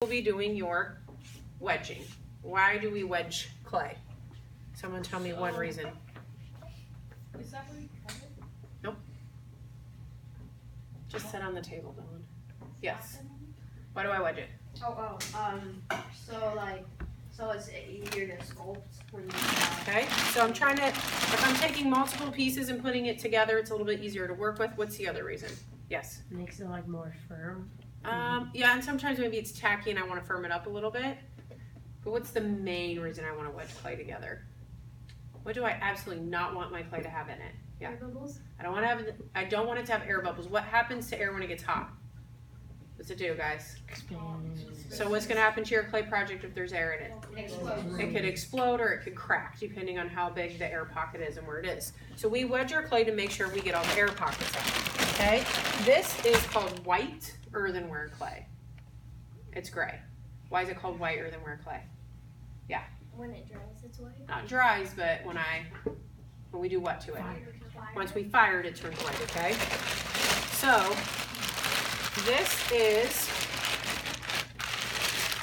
be doing your wedging. Why do we wedge clay? Someone tell me one reason. Is that where you cut it? Nope. Just sit on the table, Dylan. Yes. Why do I wedge it? So it's easier to sculpt when you Okay, so I'm trying to, if I'm taking multiple pieces and putting it together, it's a little bit easier to work with. What's the other reason? Yes? Makes it like more firm. Yeah, and sometimes maybe it's tacky and I want to firm it up a little bit. But what's the main reason I want to wedge clay together? What do I absolutely not want my clay to have in it? Yeah. Air bubbles? I don't want it to have air bubbles. What happens to air when it gets hot? What's it do, guys? So what's going to happen to your clay project if there's air in it? It could explode or it could crack depending on how big the air pocket is and where it is. So we wedge our clay to make sure we get all the air pockets out. Okay? This is called white earthenware clay. It's gray. Why is it called white earthenware clay? Yeah. When it dries, it's white. Not dries, but when we do what to it? Once we fire it, it turns white, okay? So this is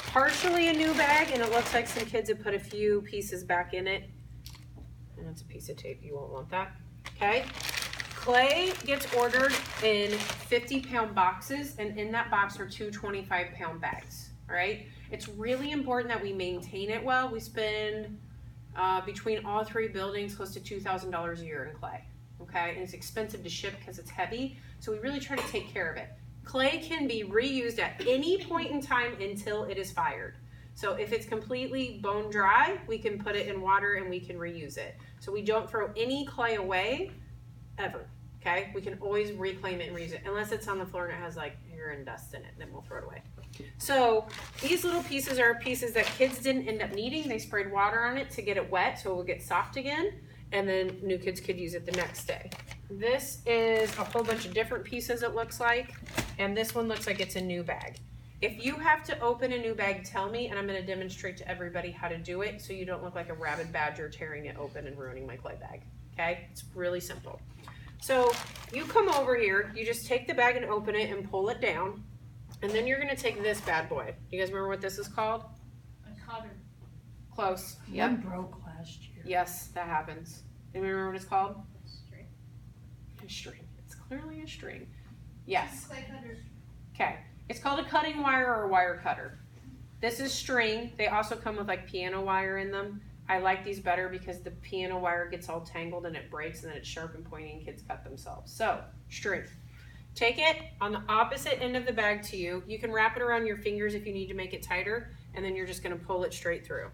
partially a new bag, and it looks like some kids have put a few pieces back in it. And that's a piece of tape, you won't want that, okay? Clay gets ordered in 50-pound boxes, and in that box are two 25-pound bags, all right? It's really important that we maintain it well. We spend between all three buildings close to $2,000 a year in clay, okay? And it's expensive to ship because it's heavy, so we really try to take care of it. Clay can be reused at any point in time until it is fired. So if it's completely bone dry, we can put it in water and we can reuse it. So we don't throw any clay away ever, okay? We can always reclaim it and reuse it, unless it's on the floor and it has like hair and dust in it, then we'll throw it away. So these little pieces are pieces that kids didn't end up needing. They sprayed water on it to get it wet so it will get soft again, and then new kids could use it the next day. This is a whole bunch of different pieces, it looks like, and this one looks like it's a new bag. If you have to open a new bag, tell me, and I'm going to demonstrate to everybody how to do it so you don't look like a rabid badger tearing it open and ruining my clay bag, okay? It's really simple. So you come over here, you just take the bag and open it and pull it down, and then you're going to take this bad boy. You guys remember what this is called? A cutter. Close. Yep. One broke last year. Yes, that happens. Anybody remember what it's called? String. A string. It's clearly a string. Yes. Clay cutters. Okay. It's called a cutting wire or a wire cutter. This is string. They also come with like piano wire in them. I like these better because the piano wire gets all tangled and it breaks and then it's sharp and pointy and kids cut themselves. So, string. Take it on the opposite end of the bag to you. You can wrap it around your fingers if you need to make it tighter, and then you're just going to pull it straight through.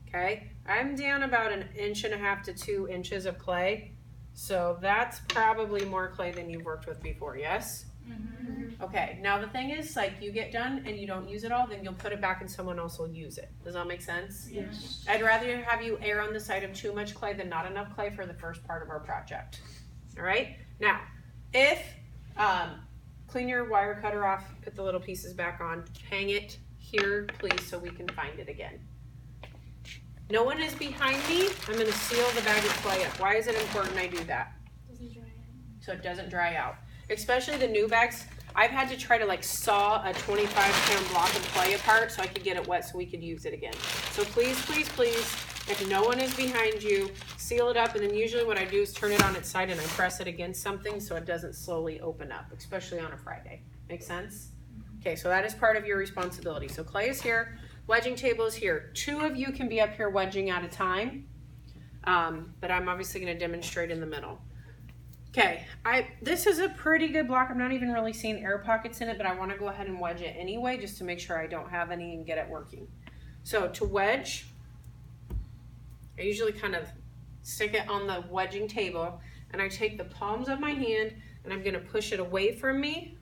Okay? I'm down about 1.5 inches to 2 inches of clay. So that's probably more clay than you've worked with before, yes? Mm-hmm. Okay, now the thing is, like, you get done and you don't use it all, then you'll put it back and someone else will use it. Does that make sense? Yes. I'd rather have you err on the side of too much clay than not enough clay for the first part of our project. All right? Now, if, clean your wire cutter off, put the little pieces back on, hang it here, please, so we can find it again. No one is behind me. I'm going to seal the bag of clay up. Why is it important I do that? Doesn't dry out. So it doesn't dry out. Especially the new bags. I've had to try to like saw a 25-pound block of clay apart so I could get it wet so we could use it again. So please, please, please, if no one is behind you, seal it up, and then usually what I do is turn it on its side and I press it against something so it doesn't slowly open up, especially on a Friday. Make sense? Okay, so that is part of your responsibility. So clay is here, wedging table is here. 2 of you can be up here wedging at a time, but I'm obviously going to demonstrate in the middle. Okay, this is a pretty good block. I'm not even really seeing air pockets in it, but I want to go ahead and wedge it anyway just to make sure I don't have any and get it working. So to wedge, I usually kind of stick it on the wedging table, and I take the palms of my hand and I'm going to push it away from me,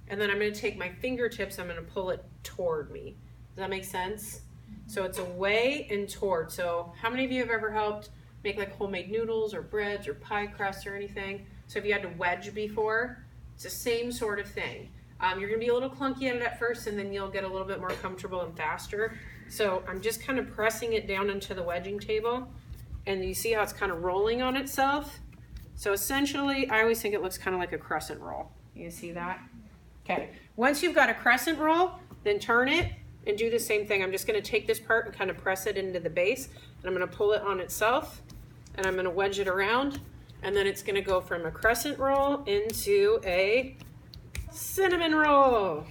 and then I'm going to take my fingertips, I'm going to pull it toward me. Does that make sense? So it's away and toward. So how many of you have ever helped make like homemade noodles or breads or pie crusts or anything? So if you had to wedge before, it's the same sort of thing. You're going to be a little clunky at it at first, and then you'll get a little bit more comfortable and faster. So I'm just kind of pressing it down into the wedging table, and you see how it's kind of rolling on itself? So essentially, I always think it looks kind of like a crescent roll. You see that? Okay, once you've got a crescent roll, then turn it and do the same thing. I'm just gonna take this part and kind of press it into the base, and I'm gonna pull it on itself, and I'm gonna wedge it around, and then it's gonna go from a crescent roll into a cinnamon roll.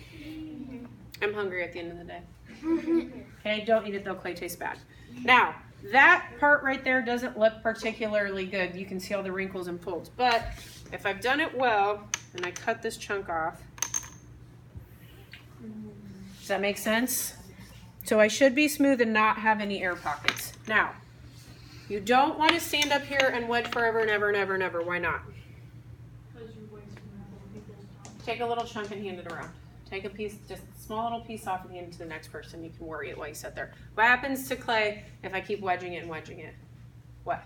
I'm hungry at the end of the day. Okay, don't eat it though, clay tastes bad. Now, that part right there doesn't look particularly good. You can see all the wrinkles and folds, but if I've done it well, and I cut this chunk off, does that make sense? So I should be smooth and not have any air pockets. Now, you don't want to stand up here and wedge forever and ever and ever and ever. Why not? Because you're wasting other people's time. Take a little chunk and hand it around. Take a piece, just a small little piece off and hand it to the next person. You can worry it while you sit there. What happens to clay if I keep wedging it and wedging it? What,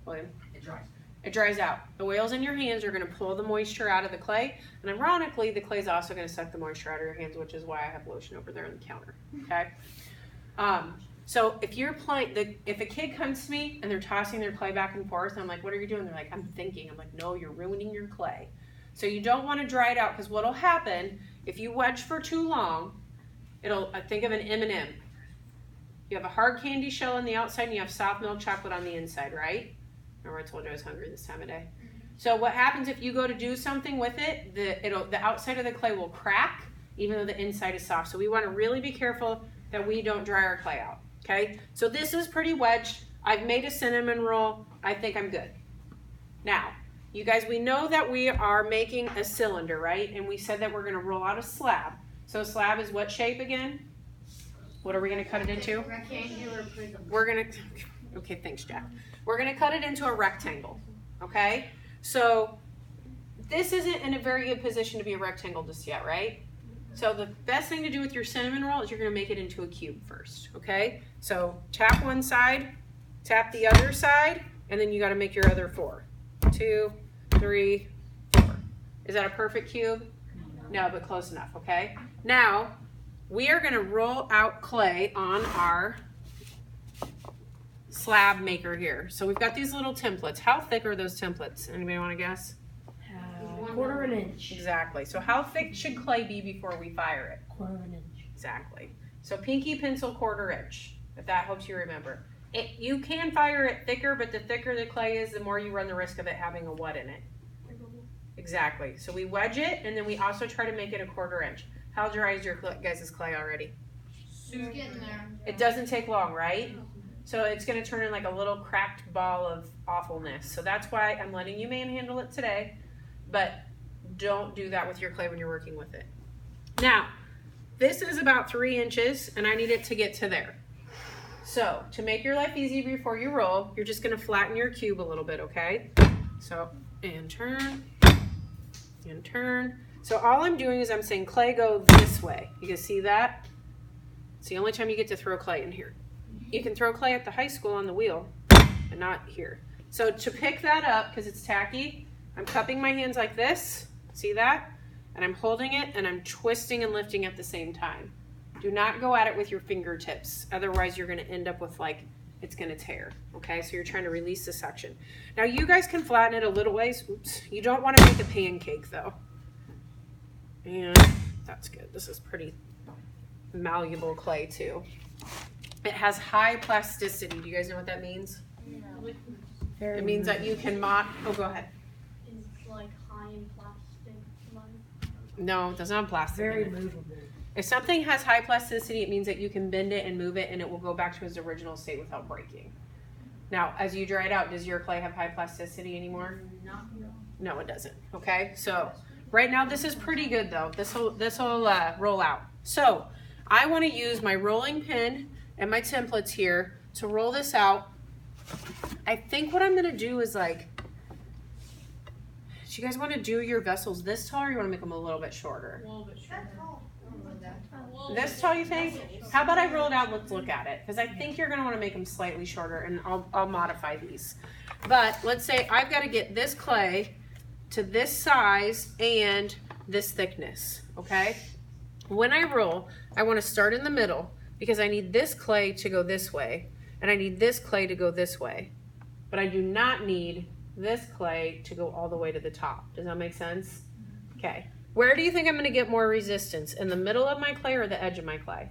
William? It dries. It dries out. The oils in your hands are going to pull the moisture out of the clay, and ironically, the clay is also going to suck the moisture out of your hands, which is why I have lotion over there on the counter. Okay. So if you're playing, if a kid comes to me and they're tossing their clay back and forth, I'm like, "What are you doing?" They're like, "I'm thinking." I'm like, "No, you're ruining your clay." So you don't want to dry it out, because what'll happen if you wedge for too long? I think of an M&M. You have a hard candy shell on the outside, and you have soft milk chocolate on the inside, right? Remember I told you I was hungry this time of day? So what happens if you go to do something with it, the outside of the clay will crack, even though the inside is soft. So we want to really be careful that we don't dry our clay out, okay? So this is pretty wedged. I've made a cinnamon roll. I think I'm good. Now, you guys, we know that we are making a cylinder, right? And we said that we're going to roll out a slab. So a slab is what shape again? What are we going to cut it into? Rectangular prism. We're going to, okay, thanks, Jack. We're going to cut it into a rectangle, okay? So this isn't in a very good position to be a rectangle just yet, right? So the best thing to do with your cinnamon roll is you're going to make it into a cube first, okay? So tap one side, tap the other side, and then you got to make your other 4. 2, 3, 4. Is that a perfect cube? No, but close enough, okay? Now, we are going to roll out clay on our slab maker here. So we've got these little templates. How thick are those templates? Anybody want to guess? Quarter of an inch. Exactly. So how thick should clay be before we fire it? Quarter of an inch. Exactly. So pinky pencil 1/4 inch, if that helps you remember. You can fire it thicker, but the thicker the clay is, the more you run the risk of it having a what in it? Exactly. So we wedge it, and then we also try to make it a 1/4 inch. How dry is your guys' clay already? It's getting there. It doesn't take long, right? So it's going to turn in like a little cracked ball of awfulness. So that's why I'm letting you manhandle it today, but don't do that with your clay when you're working with it. Now, this is about 3 inches, and I need it to get to there. So to make your life easy before you roll, you're just going to flatten your cube a little bit, okay? So, and turn, and turn. So all I'm doing is I'm saying, clay, go this way. You can see that? It's the only time you get to throw clay in here. You can throw clay at the high school on the wheel, but not here. So to pick that up, because it's tacky, I'm cupping my hands like this. See that? And I'm holding it, and I'm twisting and lifting at the same time. Do not go at it with your fingertips. Otherwise, you're going to end up with, like, it's going to tear. Okay? So you're trying to release the section. Now, you guys can flatten it a little ways. Oops. You don't want to make a pancake, though. And that's good. This is pretty malleable clay, too. It has high plasticity. Do you guys know what that means? Very It means that you can oh, go ahead. It's like high in plastic. No, it doesn't have plastic very in it. movable. If something has high plasticity, it means that you can bend it and move it, and it will go back to its original state without breaking. Now, as you dry it out, does your clay have high plasticity anymore? No, it doesn't. Okay, so right now this is pretty good though. This will roll out. So I want to use my rolling pin and my templates here to roll this out. I think what I'm going to do is, like, do you guys want to do your vessels this tall, or you want to make them a little bit shorter? A little bit shorter. This tall, you think? How about I roll it out? Let's look at it, because I think you're going to want to make them slightly shorter, and I'll modify these. But let's say I've got to get this clay to this size and this thickness, okay? When I roll, I want to start in the middle, because I need this clay to go this way, and I need this clay to go this way. But I do not need this clay to go all the way to the top. Does that make sense? Okay. Where do you think I'm going to get more resistance? In the middle of my clay or the edge of my clay?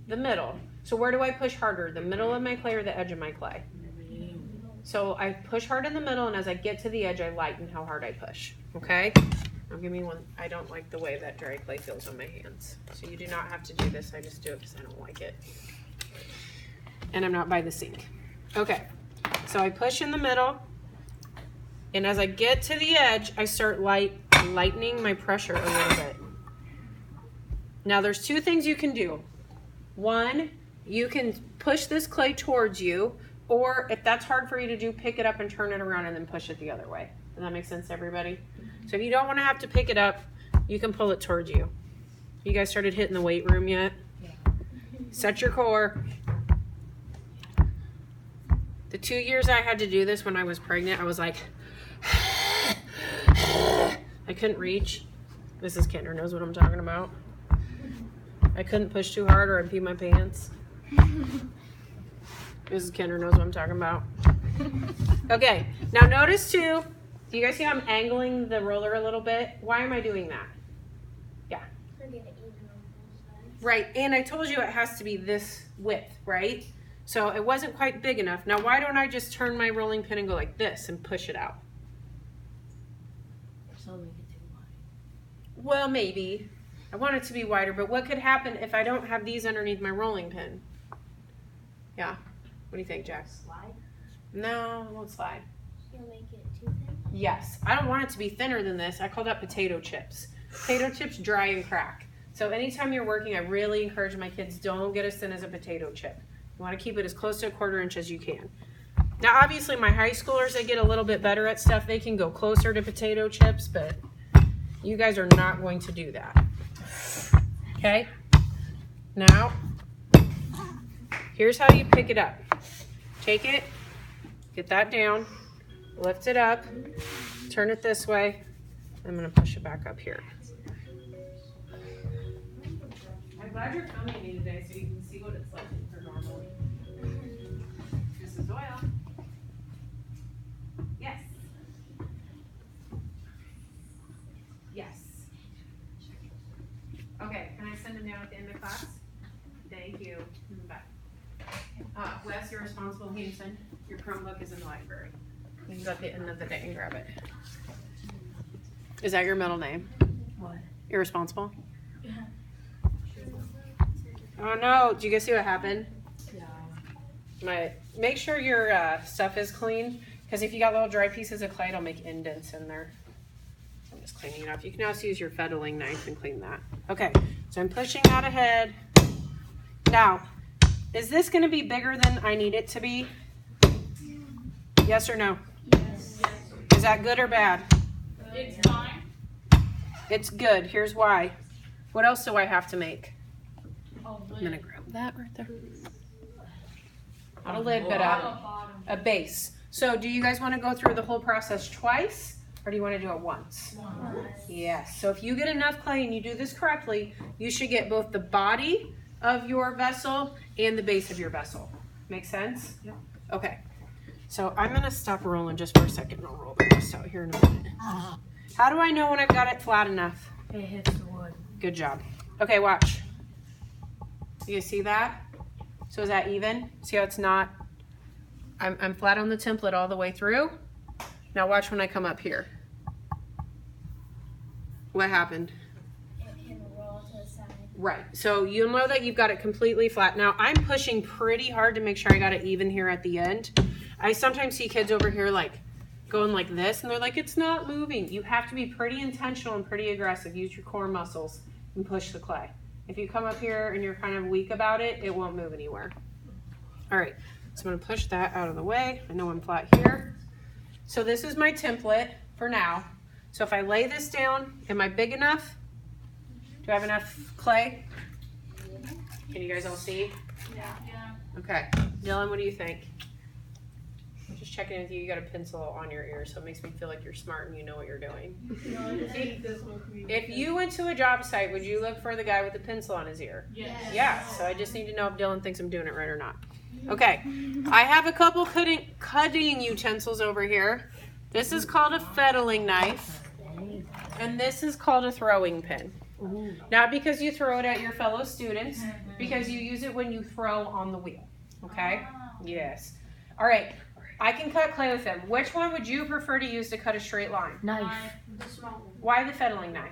The middle. So where do I push harder? The middle of my clay or the edge of my clay? So I push hard in the middle, and as I get to the edge, I lighten how hard I push. Okay? Now give me one. I don't like the way that dry clay feels on my hands. So you do not have to do this. I just do it because I don't like it. And I'm not by the sink. Okay. So I push in the middle, and as I get to the edge, I start lightening my pressure a little bit. Now there's two things you can do. One, you can push this clay towards you, or if that's hard for you to do, pick it up and turn it around and then push it the other way. Does that make sense to everybody? So if you don't want to have to pick it up, you can pull it towards you. You guys started hitting the weight room yet? Yeah. Set your core. The 2 years I had to do this when I was pregnant, I was like, I couldn't reach. Mrs. Kinder knows what I'm talking about. I couldn't push too hard or I'd pee my pants. Mrs. Kinder knows what I'm talking about. Okay, now notice too, do you guys see how I'm angling the roller a little bit? Why am I doing that? Yeah. Right, and I told you it has to be this width, right? So it wasn't quite big enough. Now why don't I just turn my rolling pin and go like this and push it out? So make it too wide. Well, maybe. I want it to be wider, but what could happen if I don't have these underneath my rolling pin? Yeah. What do you think, Jack? Slide? No, it won't slide. You'll make it too thin? Yes. I don't want it to be thinner than this. I call that potato chips. Potato chips dry and crack. So anytime you're working, I really encourage my kids, don't get as thin as a potato chip. You want to keep it as close to a 1/4 inch as you can. Now, obviously, my high schoolers, they get a little bit better at stuff. They can go closer to potato chips, but you guys are not going to do that. Okay? Now, here's how you pick it up. Take it, get that down, lift it up, turn it this way. I'm going to push it back up here. I'm glad you're filming me today so you can see what it's like for normally. Mrs. Doyle. Yes. Yes. Okay, can I send them down at the end of class? Thank you. Bye. Wes, you're responsible, Hanson. Your Chromebook is in the library. You can go at the end of the day and grab it. Is that your middle name? What? Irresponsible? Oh no, did you guys see what happened? Yeah. Make sure your stuff is clean, because if you got little dry pieces of clay, it'll make indents in there. I'm just cleaning it up. You can also use your fettling knife and clean that. Okay, so I'm pushing that ahead. Now, is this going to be bigger than I need it to be? Yes or no? Yes. Is that good or bad? It's fine. It's good. Here's why. What else do I have to make? Oh, I'm going to grab that right there. Not a Oh, lid, but a base. So do you guys want to go through the whole process twice, or do you want to do it once? Yes. So if you get enough clay and you do this correctly, you should get both the body of your vessel and the base of your vessel. Make sense? Yep. Okay. So I'm going to stop rolling just for a second, and I'll roll the rest out here in a minute. How do I know when I've got it flat enough? It hits the wood. Good job. Okay, watch. You guys see that? So is that even? See how it's not? I'm flat on the template all the way through. Now watch when I come up here. What happened? It can roll to the side. Right, so you'll know that you've got it completely flat. Now I'm pushing pretty hard to make sure I got it even here at the end. I sometimes see kids over here like going like this and they're like, it's not moving. You have to be pretty intentional and pretty aggressive. Use your core muscles and push the clay. If you come up here and you're kind of weak about it, it won't move anywhere. All right, so I'm gonna push that out of the way. I know I'm flat here. So this is my template for now. So if I lay this down, am I big enough? Do I have enough clay? Can you guys all see? Yeah. Okay, Dylan, what do you think? I'm just checking with you. You got a pencil on your ear, so it makes me feel like you're smart and you know what you're doing. If you went to a job site, would you look for the guy with the pencil on his ear? Yes. Yeah, so I just need to know if Dylan thinks I'm doing it right or not. Okay, I have a couple cutting utensils over here. This is called a fettling knife, and this is called a throwing pin. Ooh. Not because you throw it at your fellow students, because you use it when you throw on the wheel. Okay? Yes. All right. I can cut clay with them. Which one would you prefer to use to cut a straight line? Knife. The small one. Why the fettling knife?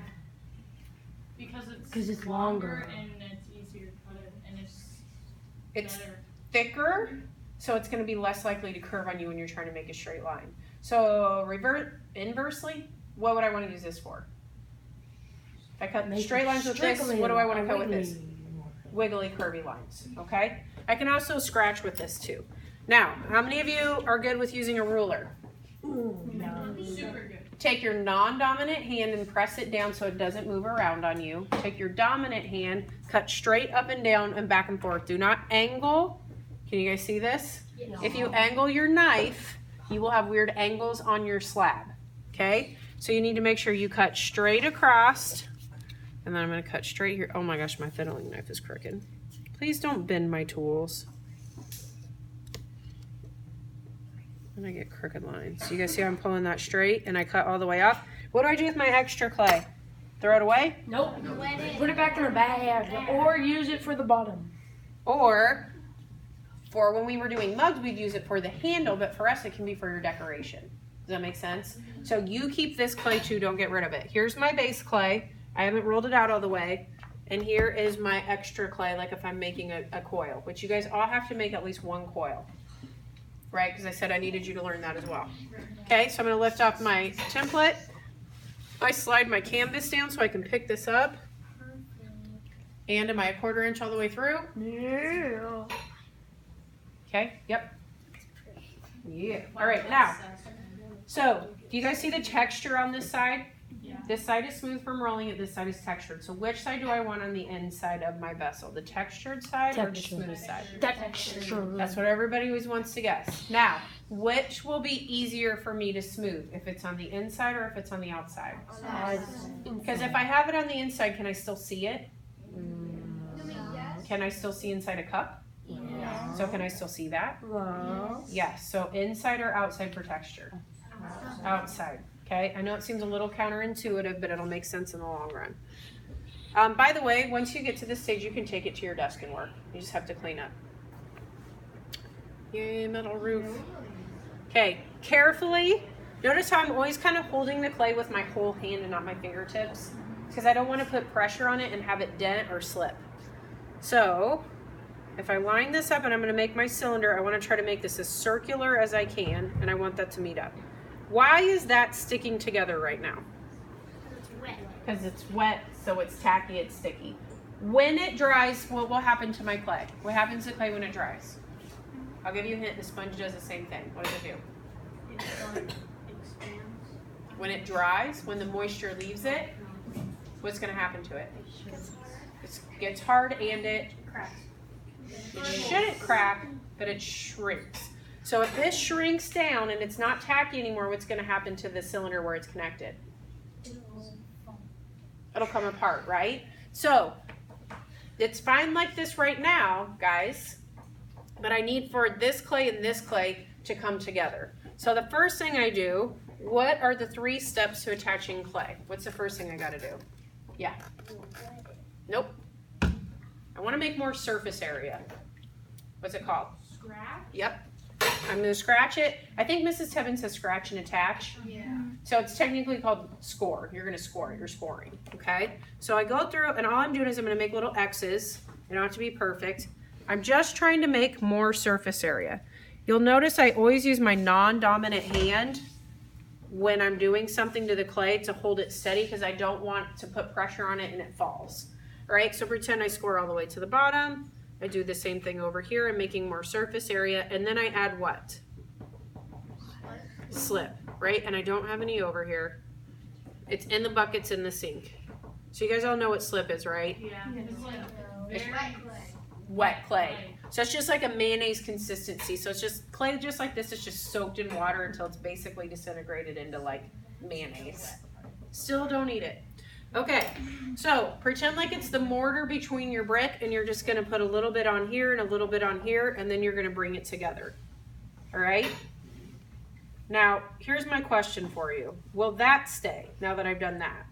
Because it's longer. and it's easier to cut it and It's better. thicker, so it's going to be less likely to curve on you when you're trying to make a straight line. So inversely, what would I want to use this for? If I cut straight lines with this, what do I want to cut with this? Wiggly, curvy lines, okay? I can also scratch with this too. Now, how many of you are good with using a ruler? Super good. Take your non-dominant hand and press it down so it doesn't move around on you. Take your dominant hand, cut straight up and down and back and forth. Do not angle. Can you guys see this? If you angle your knife, you will have weird angles on your slab, okay? So you need to make sure you cut straight across. And then I'm going to cut straight here. Oh my gosh, my fiddling knife is crooked. Please don't bend my tools. And I get crooked lines. So you guys see how I'm pulling that straight and I cut all the way off? What do I do with my extra clay? Throw it away? Nope. Put it back in a bag or use it for the bottom. Or for when we were doing mugs, we'd use it for the handle, but for us, it can be for your decoration. Does that make sense? So you keep this clay too, don't get rid of it. Here's my base clay. I haven't rolled it out all the way. And here is my extra clay, like if I'm making a coil, which you guys all have to make at least one coil. Right, because I said I needed you to learn that as well. Okay, so I'm going to lift off my template. I slide my canvas down so I can pick this up. And am I a 1/4 inch all the way through? Yeah. Okay, yep. Yeah. All right, now, so do you guys see the texture on this side? Yeah. This side is smooth from rolling it, this side is textured. So which side do I want on the inside of my vessel? The textured side or the Textured. smooth side? Texture. That's what everybody always wants to guess. Now, which will be easier for me to smooth? If it's on the inside or if it's on the outside? Because if I have it on the inside, can I still see it? Can I still see inside a cup? Yeah. So can I still see that? Well. Yes, so inside or outside for texture? Outside, okay? I know it seems a little counterintuitive, but it'll make sense in the long run. By the way, once you get to this stage, you can take it to your desk and work. You just have to clean up. Yay, metal roof. Okay, carefully. Notice how I'm always kind of holding the clay with my whole hand and not my fingertips, because I don't want to put pressure on it and have it dent or slip. So, if I line this up and I'm going to make my cylinder, I want to try to make this as circular as I can, and I want that to meet up. Why is that sticking together right now? Because it's wet, so it's tacky, it's sticky. When it dries, what will happen to my clay? What happens to clay when it dries? I'll give you a hint, the sponge does the same thing. What does it do? When it dries, when the moisture leaves it, what's going to happen to it? It gets hard and it shouldn't crack, but it shrinks. So if this shrinks down and it's not tacky anymore, what's going to happen to the cylinder where it's connected? It'll come apart, right? So it's fine like this right now, guys, but I need for this clay and this clay to come together. So the first thing I do, what are the 3 steps to attaching clay? What's the first thing I got to do? Yeah. Nope. I want to make more surface area. What's it called? Scratch? Yep. I'm going to scratch it. I think Mrs. Tevin says scratch and attach. Yeah. So it's technically called score. You're going to score it. You're scoring. Okay? So I go through, and all I'm doing is I'm going to make little X's. They don't have to be perfect. I'm just trying to make more surface area. You'll notice I always use my non-dominant hand when I'm doing something to the clay to hold it steady because I don't want to put pressure on it and it falls. All right? So pretend I score all the way to the bottom. I do the same thing over here. I'm making more surface area, and then I add what? Slip, right? And I don't have any over here. It's in the buckets in the sink. So you guys all know what slip is, right? Yeah. It's like It's very wet clay. So it's just like a mayonnaise consistency. So it's just clay just like this. It's just soaked in water until it's basically disintegrated into like mayonnaise. Still don't eat it. Okay, so pretend like it's the mortar between your brick and you're just going to put a little bit on here and a little bit on here and then you're going to bring it together. All right? Now, here's my question for you. Will that stay now that I've done that?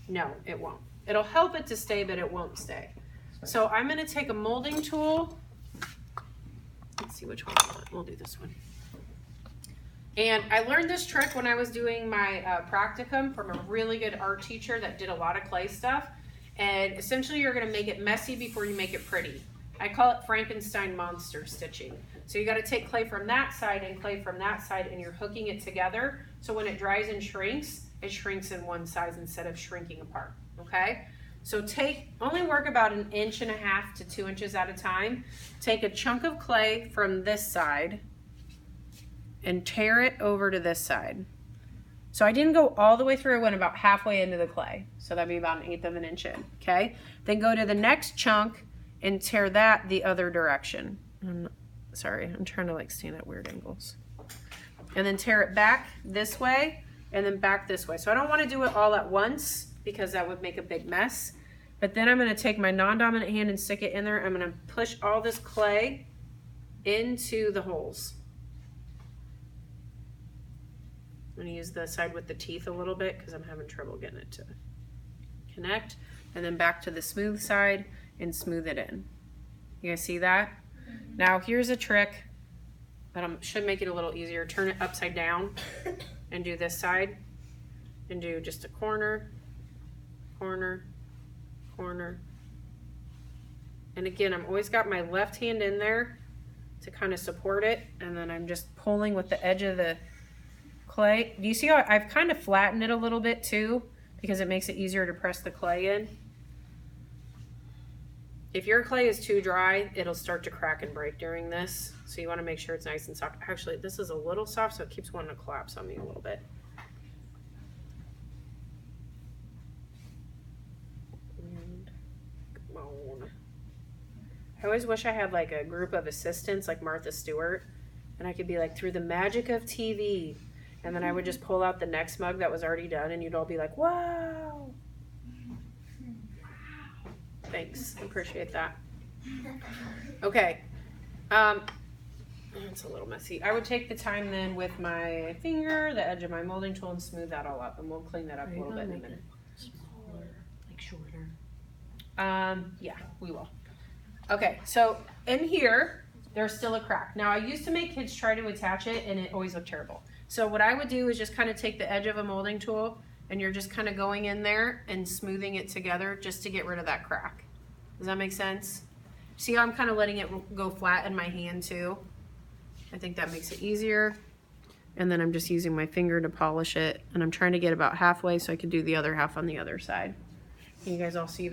No, it won't. It'll help it to stay, but it won't stay. So I'm gonna take a molding tool. Let's see which one I want. We'll do this one. And I learned this trick when I was doing my practicum from a really good art teacher that did a lot of clay stuff. And essentially you're gonna make it messy before you make it pretty. I call it Frankenstein monster stitching. So you gotta take clay from that side and clay from that side, and you're hooking it together. So when it dries and shrinks, it shrinks in one size instead of shrinking apart, okay? So only work about 1.5 inches to 2 inches at a time. Take a chunk of clay from this side and tear it over to this side. So I didn't go all the way through, I went about halfway into the clay. So that'd be about 1/8 of an inch in, okay? Then go to the next chunk and tear that the other direction. Sorry, I'm trying to like stand at weird angles. And then tear it back this way and then back this way. So I don't want to do it all at once because that would make a big mess. But then I'm going to take my non-dominant hand and stick it in there. I'm going to push all this clay into the holes. I'm going to use the side with the teeth a little bit because I'm having trouble getting it to connect. And then back to the smooth side and smooth it in. You guys see that? Now here's a trick that should make it a little easier. Turn it upside down and do this side and do just a corner, corner, corner. And again, I've always got my left hand in there to kind of support it, and then I'm just pulling with the edge of the clay. Do you see how I've kind of flattened it a little bit too, because it makes it easier to press the clay in? If your clay is too dry, it'll start to crack and break during this. So you want to make sure it's nice and soft. Actually, this is a little soft, so it keeps wanting to collapse on me a little bit. And come on. I always wish I had like a group of assistants like Martha Stewart, and I could be like, through the magic of TV, and then I would just pull out the next mug that was already done, and you'd all be like, wow. Thanks, I appreciate that. Okay, it's a little messy. I would take the time then with my finger, the edge of my molding tool, and smooth that all up, and we'll clean that up a little bit in a minute. Smaller, like shorter. Yeah, we will. Okay, so in here, there's still a crack. Now I used to make kids try to attach it, and it always looked terrible. So what I would do is just kind of take the edge of a molding tool, and you're just kind of going in there and smoothing it together just to get rid of that crack. Does that make sense? See how I'm kind of letting it go flat in my hand too? I think that makes it easier. And then I'm just using my finger to polish it, and I'm trying to get about halfway so I can do the other half on the other side. Can you guys all see that?